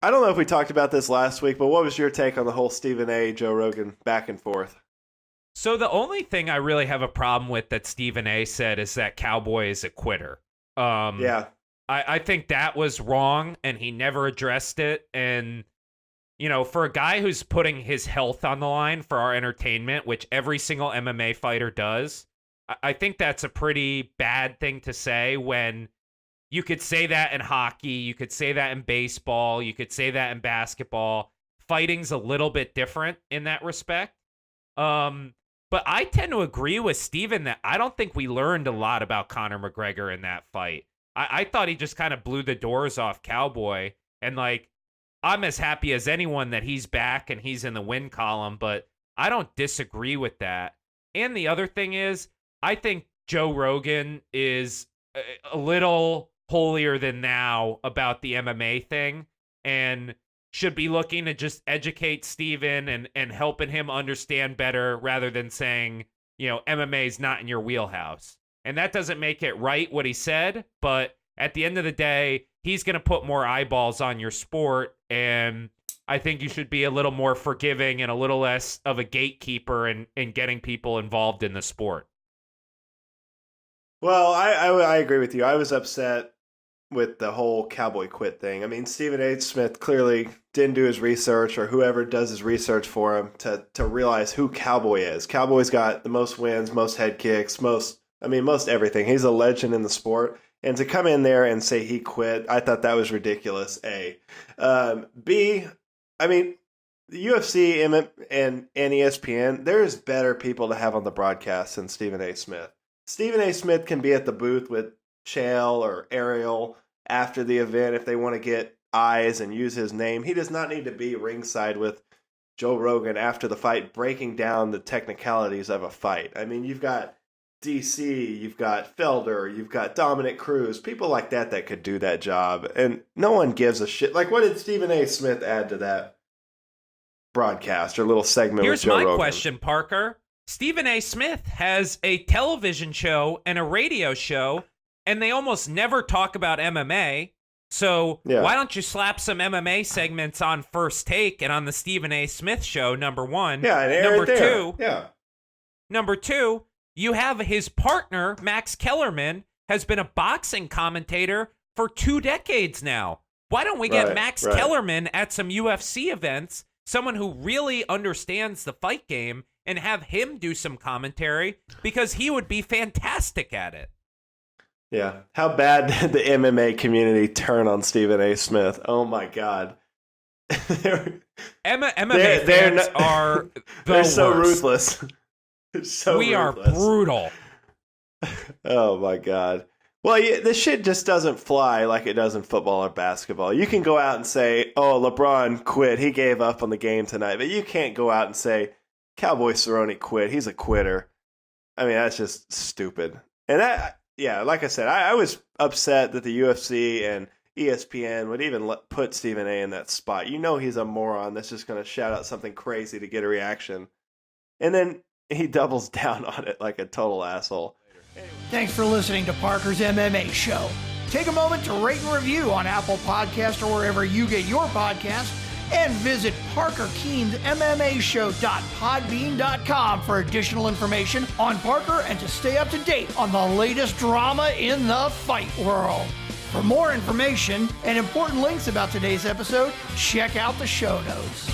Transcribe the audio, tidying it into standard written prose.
I don't know if we talked about this last week, but what was your take on the whole Stephen A. Joe Rogan back and forth? So the only thing I really have a problem with that Stephen A. said is that Cowboy is a quitter. Yeah. I think that was wrong, and he never addressed it. And, you know, for a guy who's putting his health on the line for our entertainment, which every single MMA fighter does, I think that's a pretty bad thing to say when you could say that in hockey, you could say that in baseball, you could say that in basketball. Fighting's a little bit different in that respect. But I tend to agree with Steven that I don't think we learned a lot about Conor McGregor in that fight. I thought he just kind of blew the doors off Cowboy. And, like, I'm as happy as anyone that he's back and he's in the win column, but I don't disagree with that. And the other thing is, I think Joe Rogan is a little holier than thou about the MMA thing and should be looking to just educate Steven and helping him understand better rather than saying, you know, MMA is not in your wheelhouse. And that doesn't make it right what he said, but at the end of the day, he's going to put more eyeballs on your sport, and I think you should be a little more forgiving and a little less of a gatekeeper in getting people involved in the sport. Well, I agree with you. I was upset with the whole Cowboy quit thing. I mean, Stephen A. Smith clearly didn't do his research, or whoever does his research for him, to realize who Cowboy is. Cowboy's got the most wins, most head kicks, most everything. He's a legend in the sport. And to come in there and say he quit, I thought that was ridiculous, A. B, I mean, the UFC and ESPN, there's better people to have on the broadcast than Stephen A. Smith. Stephen A. Smith can be at the booth with Chael or Ariel after the event if they want to get eyes and use his name. He does not need to be ringside with Joe Rogan after the fight, breaking down the technicalities of a fight. I mean, you've got DC, you've got Felder, you've got Dominic Cruz, people like that could do that job, and no one gives a shit. Like, what did Stephen A. Smith add to that broadcast or little segment with Joe Rogan? Here's my question, Parker. Stephen A. Smith has a television show and a radio show, and they almost never talk about MMA. So why don't you slap some MMA segments on First Take and on the Stephen A. Smith show, number one. Yeah, and number right two. Yeah. Number two, you have his partner, Max Kellerman, has been a boxing commentator for 2 decades now. Why don't we get Max Kellerman at some UFC events, someone who really understands the fight game, and have him do some commentary, because he would be fantastic at it. Yeah. How bad did the MMA community turn on Stephen A. Smith? Oh, my God. MMA fans are they're so worst. Ruthless. We are brutal. Oh, my God. Well, this shit just doesn't fly like it does in football or basketball. You can go out and say, oh, LeBron quit. He gave up on the game tonight. But you can't go out and say, Cowboy Cerrone quit. He's a quitter. I mean, that's just stupid. And like I said, I was upset that the UFC and ESPN would even put Stephen A. in that spot. You know he's a moron that's just going to shout out something crazy to get a reaction. And then he doubles down on it like a total asshole. Thanks for listening to Parker's MMA Show. Take a moment to rate and review on Apple Podcasts or wherever you get your podcasts, and visit ParkerKeene'sMMAShow.podbean.com for additional information on Parker and to stay up to date on the latest drama in the fight world. For more information and important links about today's episode, check out the show notes.